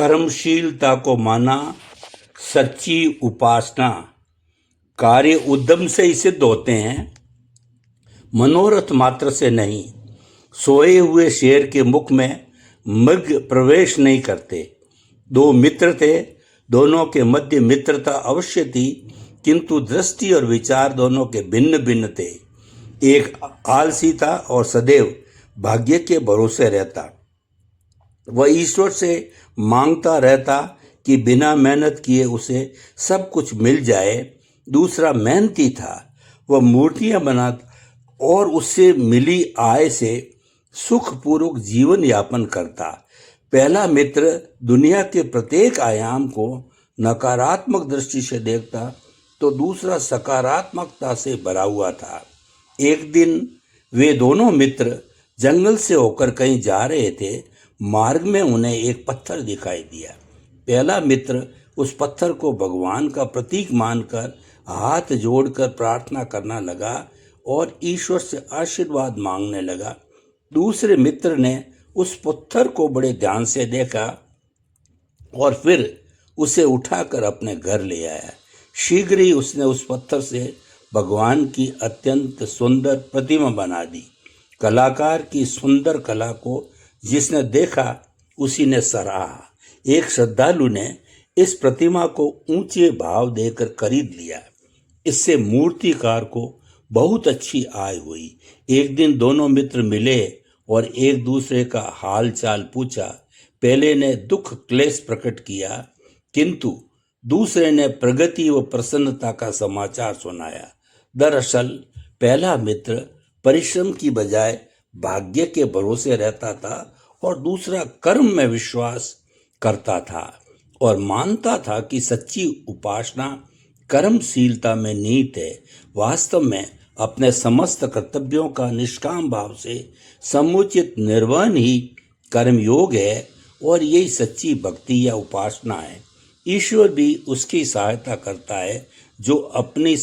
कर्मशीलता को माना सच्ची उपासना। कार्य उद्यम से ही सिद्ध होते हैं, मनोरथ मात्र से नहीं। सोए हुए शेर के मुख में मृग प्रवेश नहीं करते। दो मित्र थे, दोनों के मध्य मित्रता अवश्य थी, किंतु दृष्टि और विचार दोनों के भिन्न भिन्न थे। एक आलसी था और सदैव भाग्य के भरोसे रहता। वह ईश्वर से मांगता रहता कि बिना मेहनत किए उसे सब कुछ मिल जाए। दूसरा मेहनती था, वह मूर्तियां बनाता और उससे मिली आय से सुखपूर्वक जीवन यापन करता। पहला मित्र दुनिया के प्रत्येक आयाम को नकारात्मक दृष्टि से देखता, तो दूसरा सकारात्मकता से भरा हुआ था। एक दिन वे दोनों मित्र जंगल से होकर कहीं जा रहे थे। मार्ग में उन्हें एक पत्थर दिखाई दिया। पहला मित्र उस पत्थर को भगवान का प्रतीक मानकर हाथ जोड़कर प्रार्थना करना लगा और ईश्वर से आशीर्वाद मांगने लगा। दूसरे मित्र ने उस पत्थर को बड़े ध्यान से देखा और फिर उसे उठाकर अपने घर ले आया। शीघ्र ही उसने उस पत्थर से भगवान की अत्यंत सुंदर प्रतिमा बना दी। कलाकार की सुंदर कला को जिसने देखा उसी ने सराहा। एक श्रद्धालु ने इस प्रतिमा को ऊंचे भाव देकर खरीद लिया। इससे मूर्तिकार को बहुत अच्छी आय हुई। एक दिन दोनों मित्र मिले और एक दूसरे का हाल चाल पूछा। पहले ने दुख क्लेश प्रकट किया, किंतु दूसरे ने प्रगति व प्रसन्नता का समाचार सुनाया। दरअसल पहला मित्र परिश्रम की बजाय भाग्य के भरोसे रहता था और दूसरा कर्म में विश्वास करता था और मानता था कि सच्ची उपासना कर्मशीलता में निहित है। वास्तव में अपने समस्त कर्तव्यों का निष्काम भाव से समुचित निर्वहन ही कर्मयोग है और यही सच्ची भक्ति या उपासना है। ईश्वर भी उसकी सहायता करता है जो अपनी